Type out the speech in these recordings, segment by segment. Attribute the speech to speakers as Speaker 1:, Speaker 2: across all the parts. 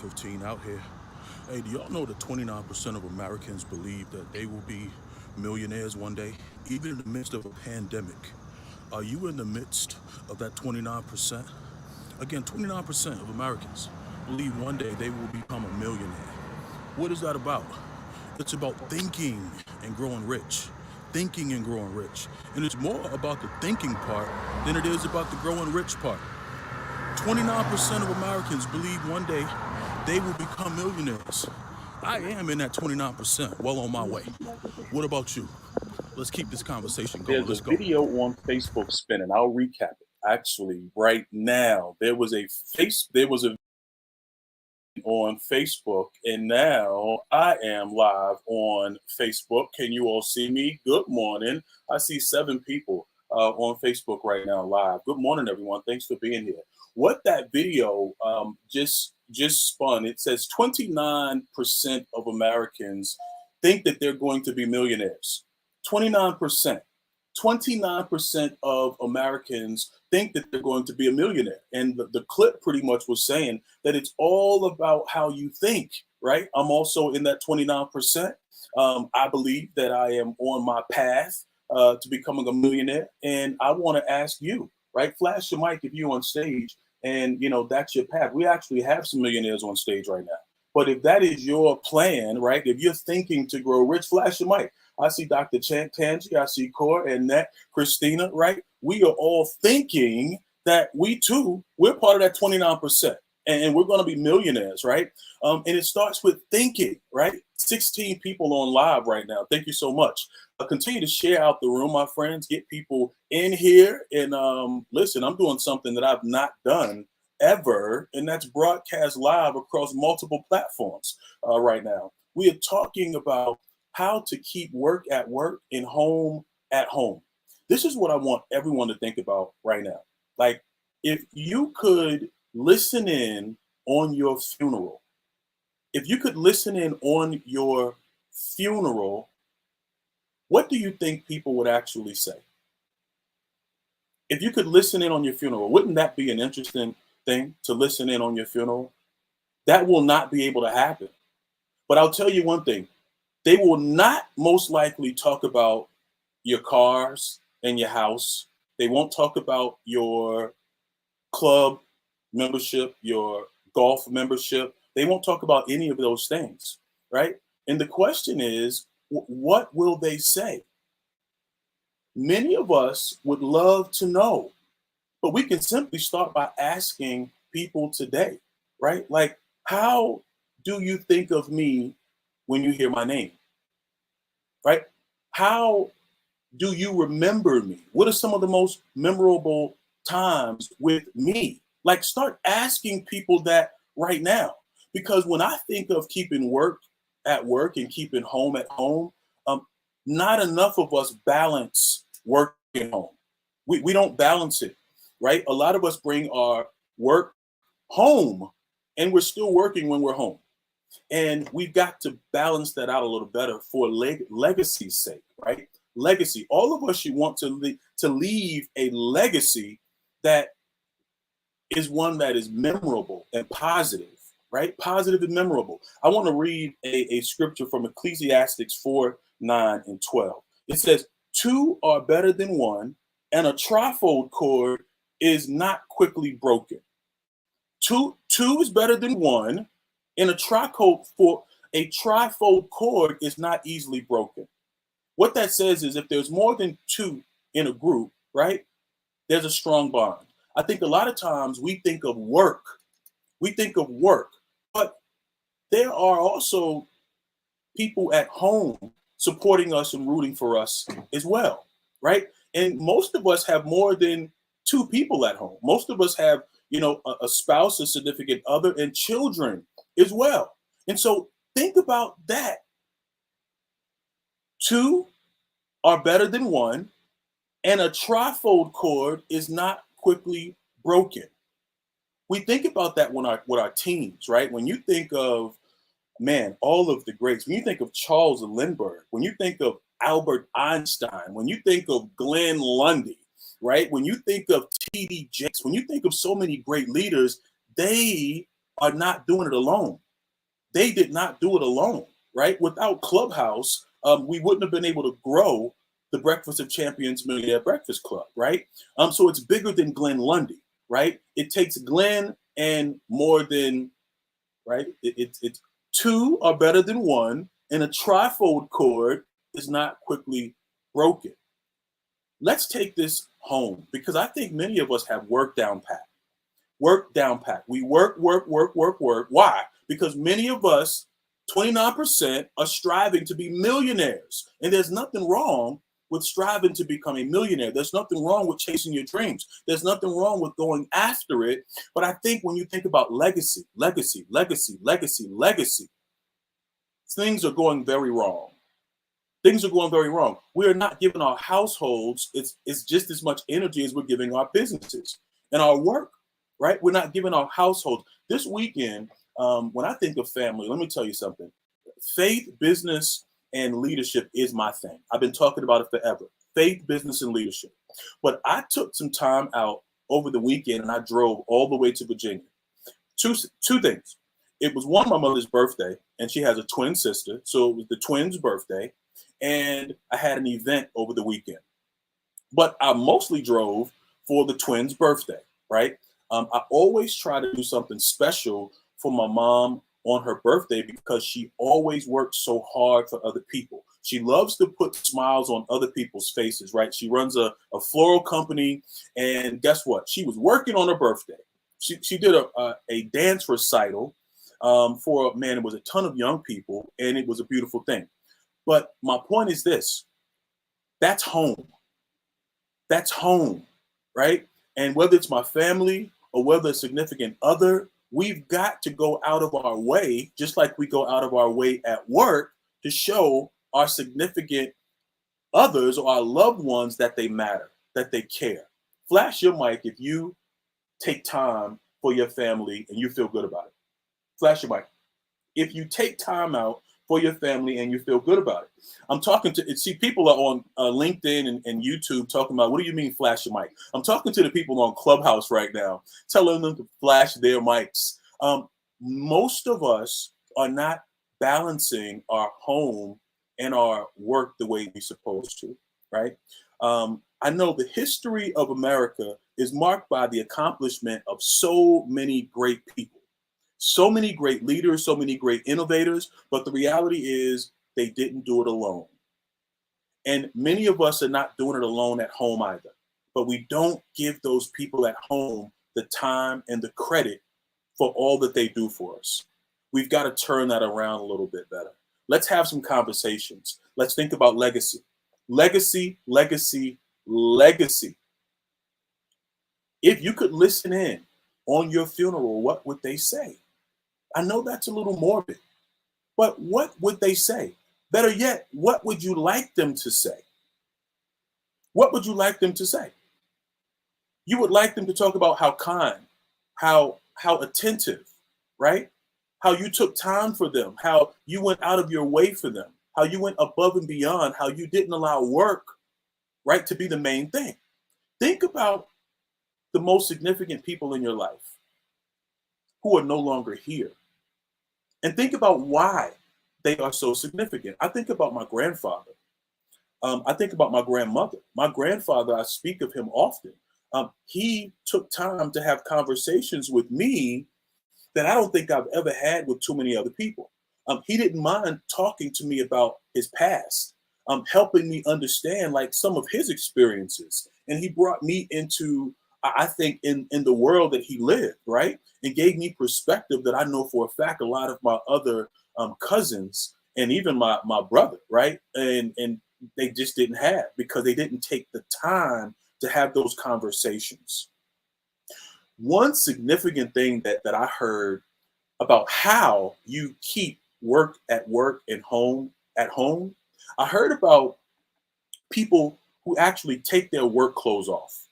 Speaker 1: 15 out here. Hey, do y'all know that 29% of Americans believe that they will be millionaires one day, even in the midst of a pandemic? Are you in the midst of that 29%? Again, 29% of Americans believe one day they will become a millionaire. What is that about? It's about thinking and growing rich. Thinking and growing rich. And it's more about the thinking part than it is about the growing rich part. 29% of Americans believe one day they will become millionaires. I am in that 29%, well on my way. What about you? Let's keep this conversation going.
Speaker 2: There's a
Speaker 1: Let's go.
Speaker 2: video on Facebook spinning. I'll recap it. Actually, right now, there was a on Facebook, and now I am live on Facebook. Can you all see me? Good morning. I see 7 people on Facebook right now live. Good morning, everyone. Thanks for being here. What that video just spun, it says 29% of Americans think that they're going to be millionaires. 29%. 29% of Americans think that they're going to be a millionaire. And the clip pretty much was saying that it's all about how you think, right? I'm also in that 29%. I believe that I am on my path to becoming a millionaire. And I want to ask you, right? Flash your mic if you're on stage and, that's your path. We actually have some millionaires on stage right now. But if that is your plan, right? If you're thinking to grow rich, flash your mic. I see Dr. Tangi, I see Cora, and Annette, Christina, right? We are all thinking that we too, we're part of that 29%. And we're going to be millionaires, right? And it starts with thinking, right? 16 people on live right now. Thank you so much. Continue to share out the room, my friends. Get people in here. And listen, I'm doing something that I've not done ever, and that's broadcast live across multiple platforms right now. We are talking about how to keep work at work and home at home. This is what I want everyone to think about right now. Like, if you could listen in on your funeral, if you could listen in on your funeral, what do you think people would actually say? If you could listen in on your funeral, wouldn't that be an interesting thing to listen in on your funeral? That will not be able to happen. But I'll tell you one thing, they will not most likely talk about your cars and your house. They won't talk about your club membership, your golf membership. They won't talk about any of those things, right? And the question is, what will they say? Many of us would love to know, but we can simply start by asking people today, right? Like, how do you think of me when you hear my name, right? How do you remember me? What are some of the most memorable times with me? Like, start asking people that right now. Because when I think of keeping work at work and keeping home at home, not enough of us balance work and home. We don't balance it, right? A lot of us bring our work home and we're still working when we're home. And we've got to balance that out a little better for legacy's sake, right? Legacy. All of us should want to leave a legacy that is one that is memorable and positive, right? Positive and memorable. I want to read a scripture from Ecclesiastes 4:9-12. It says, 2 are better than 1, and a trifold cord is not quickly broken. Two is better than 1, and a trifold cord is not easily broken. What that says is if there's more than 2 in a group, right, there's a strong bond. I think a lot of times we think of work, but there are also people at home supporting us and rooting for us as well, right? And most of us have more than 2 people at home. Most of us have, a spouse, a significant other, and children as well. And so think about that. 2 are better than 1, and a trifold cord is not quickly broken. We think about that with our teams, right? When you think of, man, all of the greats, when you think of Charles Lindbergh, when you think of Albert Einstein, when you think of Glenn Lundy, right? When you think of T.D. Jakes, when you think of so many great leaders, they are not doing it alone. They did not do it alone, right? Without Clubhouse, we wouldn't have been able to grow the Breakfast of Champions Millionaire Breakfast Club, right? So it's bigger than Glenn Lundy, right? It takes Glenn and more than, right? It's two are better than one, and a trifold cord is not quickly broken. Let's take this home because I think many of us have work down pat. Work down pat. We work, work, work, work, work. Why? Because many of us, 29%, are striving to be millionaires. And there's nothing wrong with striving to become a millionaire. There's nothing wrong with chasing your dreams. There's nothing wrong with going after it. But I think when you think about legacy, legacy, legacy, legacy, legacy, things are going very wrong. Things are going very wrong. We are not giving our households, it's just as much energy as we're giving our businesses and our work, right? We're not giving our households. This weekend, when I think of family, let me tell you something. Faith, business, and leadership is my thing. I've been talking about it forever. Faith, business, and leadership. But I took some time out over the weekend and I drove all the way to Virginia. Two things. It was one, my mother's birthday, and she has a twin sister. So it was the twins' birthday. And I had an event over the weekend. But I mostly drove for the twins' birthday, right? I always try to do something special for my mom on her birthday because she always works so hard for other people. She loves to put smiles on other people's faces, right? She runs a floral company, and guess what? She was working on her birthday. She did a dance recital for, man, it was a ton of young people, and it was a beautiful thing. But my point is this, that's home. That's home, right? And whether it's my family or whether it's a significant other, we've got to go out of our way, just like we go out of our way at work, to show our significant others or our loved ones that they matter, that they care. Flash your mic if you take time for your family and you feel good about it. Flash your mic. If you take time out for your family and you feel good about it. I'm talking to, see, people are on LinkedIn and YouTube talking about, what do you mean flash your mic? I'm talking to the people on Clubhouse right now, telling them to flash their mics. Most of us are not balancing our home and our work the way we're supposed to, right? I know the history of America is marked by the accomplishment of so many great people. So many great leaders, so many great innovators, but the reality is they didn't do it alone. And many of us are not doing it alone at home either. But we don't give those people at home the time and the credit for all that they do for us. We've got to turn that around a little bit better. Let's have some conversations. Let's think about legacy. Legacy, legacy, legacy. If you could listen in on your funeral, what would they say? I know that's a little morbid, but what would they say? Better yet, what would you like them to say? What would you like them to say? You would like them to talk about how kind, how attentive, right? How you took time for them, how you went out of your way for them, how you went above and beyond, how you didn't allow work, right, to be the main thing. Think about the most significant people in your life who are no longer here. And think about why they are so significant. I think about my grandfather. I think about my grandmother. My grandfather, I speak of him often. He took time to have conversations with me that I don't think I've ever had with too many other people. He didn't mind talking to me about his past, helping me understand like some of his experiences. And he brought me into, I think, in the world that he lived, right? And gave me perspective that I know for a fact a lot of my other cousins and even my brother, right? And they just didn't have, because they didn't take the time to have those conversations. One significant thing that I heard about how you keep work at work and home at home, I heard about people who actually take their work clothes off.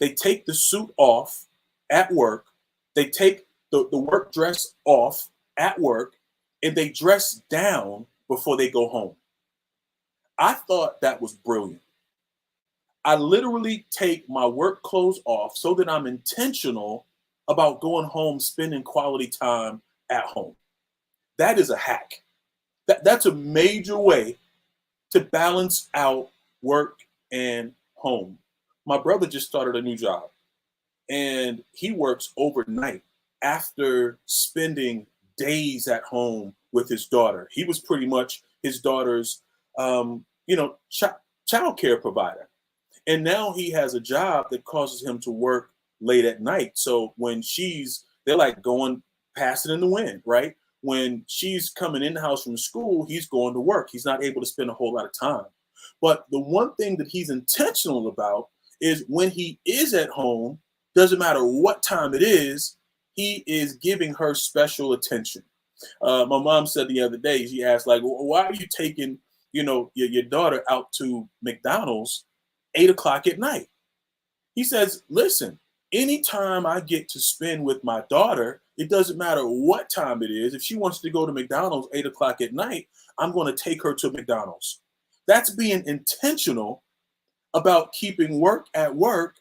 Speaker 2: They take the suit off at work, they take the work dress off at work, and they dress down before they go home. I thought that was brilliant. I literally take my work clothes off so that I'm intentional about going home, spending quality time at home. That is a hack. That's a major way to balance out work and home. My brother just started a new job and he works overnight after spending days at home with his daughter. He was pretty much his daughter's, child care provider. And now he has a job that causes him to work late at night. So when they're like going passing in the wind, right? When she's coming in the house from school, he's going to work. He's not able to spend a whole lot of time. But the one thing that he's intentional about is when he is at home, doesn't matter what time it is, he is giving her special attention. My mom said the other day, she asked, like, why are you taking, your daughter out to McDonald's 8 o'clock at night? He says, listen, anytime I get to spend with my daughter, it doesn't matter what time it is. If she wants to go to McDonald's 8 o'clock at night, I'm going to take her to McDonald's. That's being intentional about keeping work at work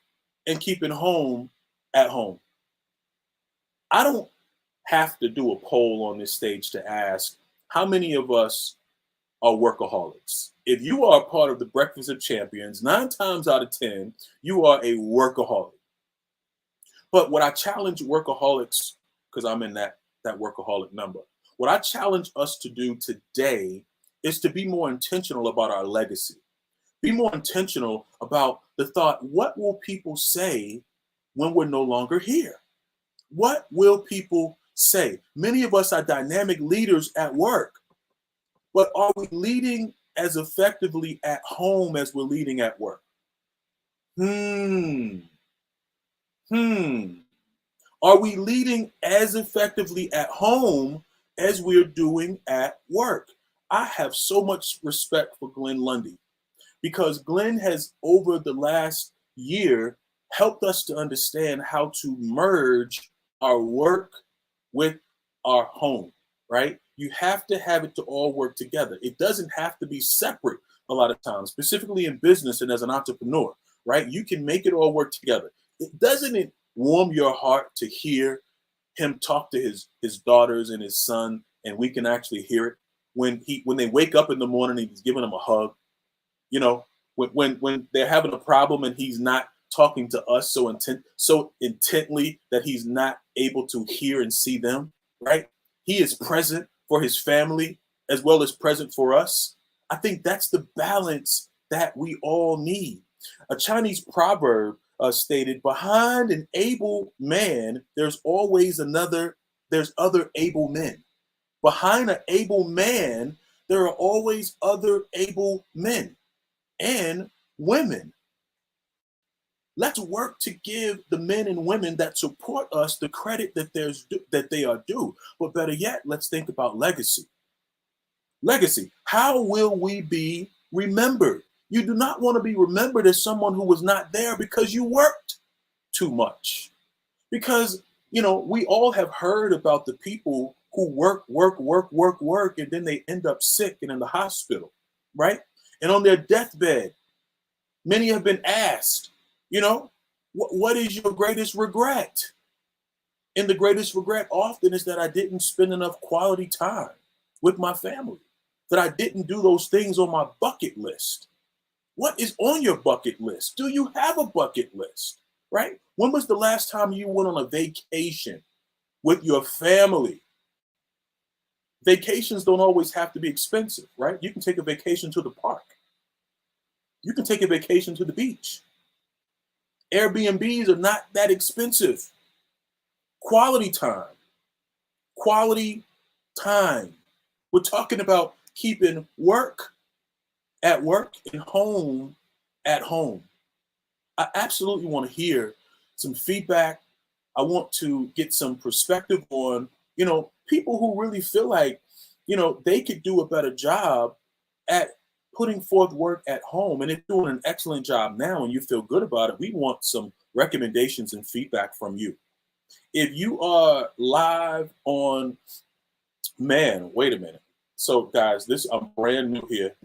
Speaker 2: and keeping home at home. I don't have to do a poll on this stage to ask how many of us are workaholics. If you are a part of the Breakfast of Champions, 9 times out of 10, you are a workaholic. But what I challenge workaholics, because I'm in that workaholic number, what I challenge us to do today is to be more intentional about our legacy. Be more intentional about the thought, what will people say when we're no longer here? What will people say? Many of us are dynamic leaders at work, but are we leading as effectively at home as we're leading at work? Are we leading as effectively at home as we're doing at work? I have so much respect for Glenn Lundy because Glenn has, over the last year, helped us to understand how to merge our work with our home, right? You have to have it to all work together. It doesn't have to be separate a lot of times, specifically in business and as an entrepreneur, right? You can make it all work together. Doesn't it warm your heart to hear him talk to his daughters and his son, and we can actually hear it when they wake up in the morning and he's giving them a hug, when they're having a problem and he's not talking to us so intently that he's not able to hear and see them, right? He is present for his family as well as present for us. I think that's the balance that we all need. A Chinese proverb stated, behind an able man, there's other able men. Behind an able man, there are always other able men and women. Let's work to give the men and women that support us the credit that they are due. But better yet, let's think about legacy. Legacy. How will we be remembered? You do not want to be remembered as someone who was not there because you worked too much. Because, we all have heard about the people who work, and then they end up sick and in the hospital, right? And on their deathbed, many have been asked, what is your greatest regret? And the greatest regret often is that I didn't spend enough quality time with my family, that I didn't do those things on my bucket list. What is on your bucket list? Do you have a bucket list, right? When was the last time you went on a vacation with your family? Vacations don't always have to be expensive, right? You can take a vacation to the park. You can take a vacation to the beach. Airbnbs are not that expensive. Quality time. Quality time. We're talking about keeping work at work and home at home. I absolutely want to hear some feedback. I want to get some perspective on, people who really feel like, they could do a better job at putting forth work at home, and they're doing an excellent job now and you feel good about it. We want some recommendations and feedback from you. If you are live on, man, wait a minute. So guys, I'm brand new here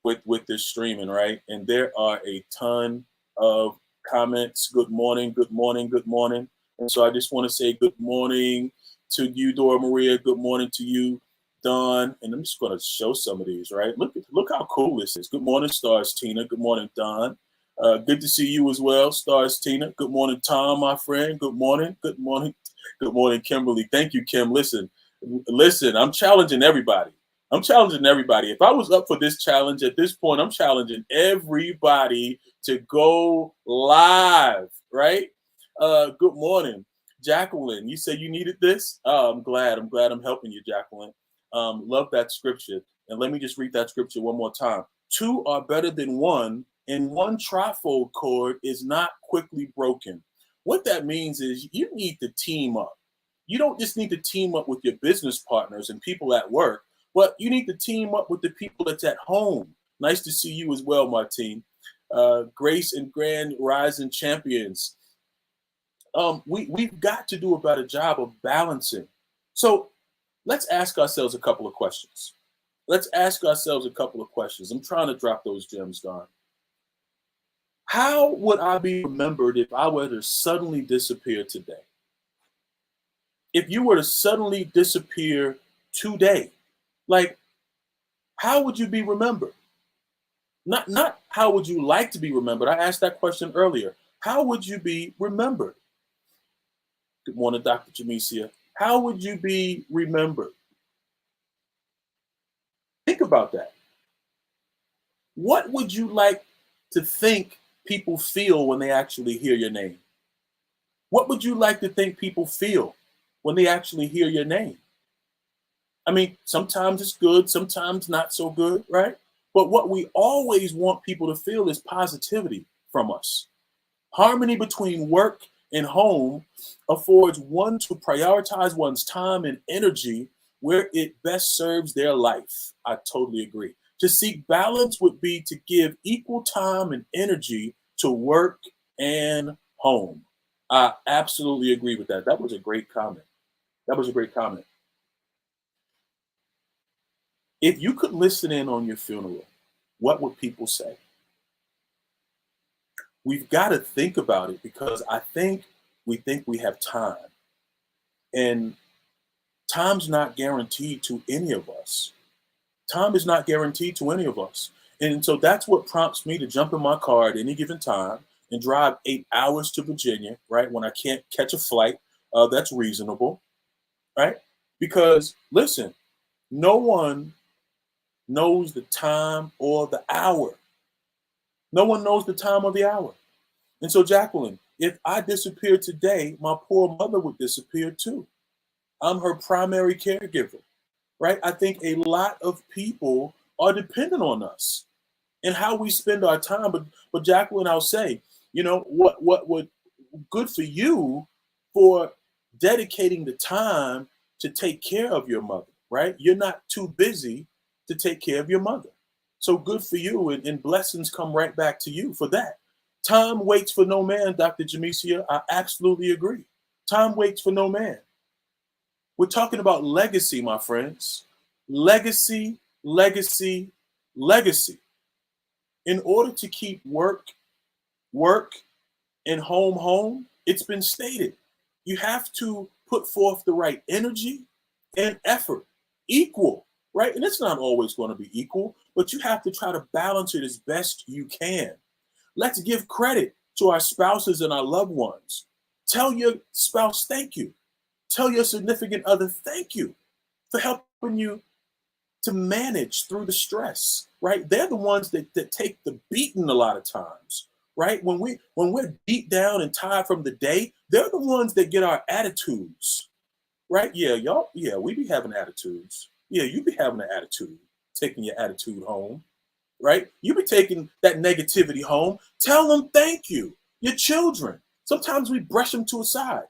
Speaker 2: with this streaming, right? And there are a ton of comments. Good morning, good morning, good morning. And so I just want to say good morning to you, Dora Maria. Good morning to you, Don. And I'm just going to show some of these, right? Look how cool this is. Good morning, Stars Tina. Good morning, Don. Good to see you as well, Stars Tina. Good morning, Tom, my friend. Good morning. Good morning. Good morning, Kimberly. Thank you, Kim. Listen, I'm challenging everybody. I'm challenging everybody. If I was up for this challenge at this point, I'm challenging everybody to go live, right? Good morning, Jacqueline. You said you needed this. Oh, I'm glad. I'm glad I'm helping you, Jacqueline. Love that scripture. And let me just read that scripture one more time. Two are better than one, and one trifold cord is not quickly broken. What that means is you need to team up. You don't just need to team up with your business partners and people at work, but you need to team up with the people that's at home. Nice to see you as well, Martine. Grace and Grand Rising Champions. We've got to do a better job of balancing. So let's ask ourselves a couple of questions. I'm trying to drop those gems, Don. How would I be remembered if I were to suddenly disappear today? If you were to suddenly disappear today, like, how would you be remembered? Not how would you like to be remembered. I asked that question earlier. How would you be remembered? Good morning, Dr. Jamesia. How would you be remembered? Think about that. What would you like to think people feel when they actually hear your name? What would you like to think people feel when they actually hear your name? I mean, sometimes it's good, sometimes not so good, right? But what we always want people to feel is positivity from us. Harmony between work and home affords one to prioritize one's time and energy where it best serves their life. I totally agree. To seek balance would be to give equal time and energy to work and home. I absolutely agree with that. That was a great comment. That was a great comment. If you could listen in on your funeral, what would people say? We've got to think about it because I think we have time. And time's not guaranteed to any of us. Time is not guaranteed to any of us. And so that's what prompts me to jump in my car at any given time and drive 8 hours to Virginia, right? When I can't catch a flight, that's reasonable, right? Because listen, no one knows the time or the hour. No one knows the time or the hour. And so, Jacqueline, if I disappeared today, my poor mother would disappear too. I'm her primary caregiver, right? I think a lot of people are dependent on us and how we spend our time. But Jacqueline, I'll say, what would good for you for dedicating the time to take care of your mother, right? You're not too busy to take care of your mother. So good for you, and blessings come right back to you for that. Time waits for no man, Dr. Jamesia. I absolutely agree. Time waits for no man. We're talking about legacy, my friends. Legacy, legacy, legacy. In order to keep work, and home, it's been stated. You have to put forth the right energy and effort, equal, right? And it's not always going to be equal, but you have to try to balance it as best you can. Let's give credit to our spouses and our loved ones. Tell your spouse thank you. Tell your significant other thank you for helping you to manage through the stress, right? They're the ones that take the beating a lot of times, right? When we're beat down and tired from the day, they're the ones that get our attitudes, right? Yeah, y'all, yeah, we be having attitudes. Yeah, you be having an attitude, taking your attitude home, right? You be taking that negativity home. Tell them thank you. Your children. Sometimes we brush them to a side.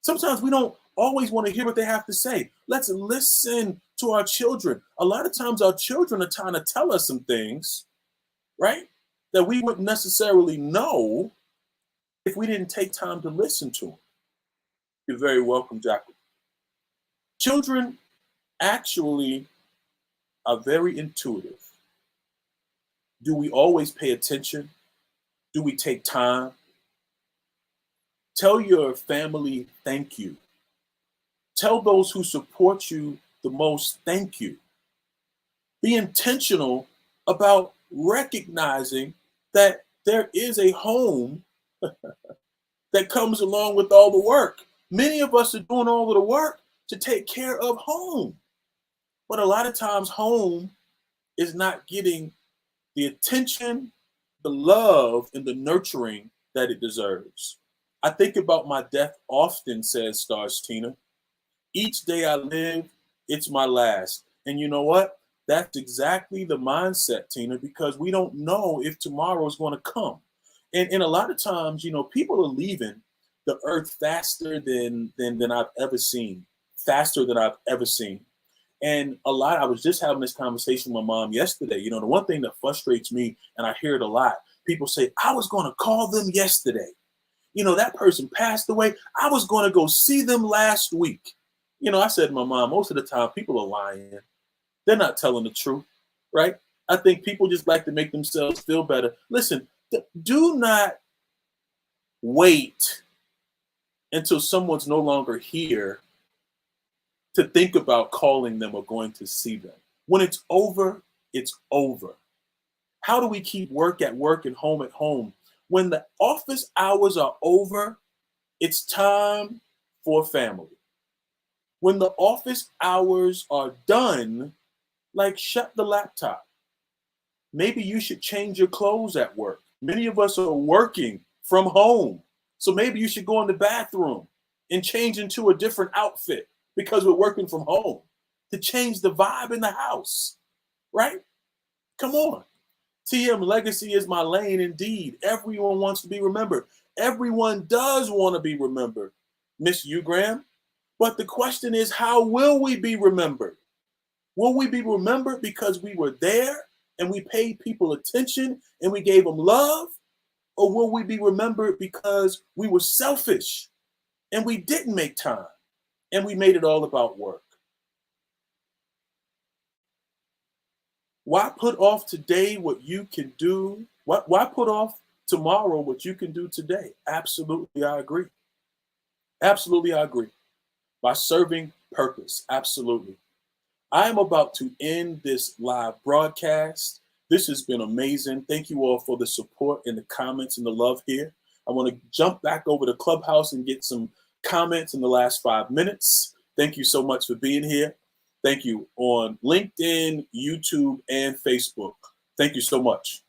Speaker 2: Sometimes we don't always want to hear what they have to say. Let's listen to our children. A lot of times our children are trying to tell us some things, right? That we wouldn't necessarily know if we didn't take time to listen to them. You're very welcome, Jacqueline. Children actually are very intuitive. Do we always pay attention? Do we take time? Tell your family thank you. Tell those who support you the most thank you. Be intentional about recognizing that there is a home that comes along with all the work. Many of us are doing all of the work to take care of home. But a lot of times, home is not getting the attention, the love, and the nurturing that it deserves. I think about my death often, says Stars Tina. Each day I live, it's my last. And you know what? That's exactly the mindset, Tina, because we don't know if tomorrow is going to come. And a lot of times, people are leaving the earth faster than I've ever seen, faster than I've ever seen. And I was just having this conversation with my mom yesterday. The one thing that frustrates me, and I hear it a lot, people say, I was going to call them yesterday. That person passed away. I was going to go see them last week. I said to my mom, most of the time people are lying. They're not telling the truth, right? I think people just like to make themselves feel better. Listen, do not wait until someone's no longer here to think about calling them or going to see them. When it's over, it's over. How do we keep work at work and home at home? When the office hours are over, it's time for family. When the office hours are done, like shut the laptop. Maybe you should change your clothes at work. Many of us are working from home. So maybe you should go in the bathroom and change into a different outfit because we're working from home to change the vibe in the house, right? Come on. TM legacy is my lane indeed. Everyone wants to be remembered. Everyone does want to be remembered, Miss Ugram. But the question is, how will we be remembered? Will we be remembered because we were there and we paid people attention and we gave them love? Or will we be remembered because we were selfish and we didn't make time and we made it all about work? Why put off today what you can do? Why put off tomorrow what you can do today? Absolutely, I agree. Absolutely, I agree. By serving purpose, absolutely. I am about to end this live broadcast. This has been amazing. Thank you all for the support and the comments and the love here. I want to jump back over to Clubhouse and get some comments in the last 5 minutes. Thank you so much for being here. Thank you on LinkedIn, YouTube, and Facebook. Thank you so much.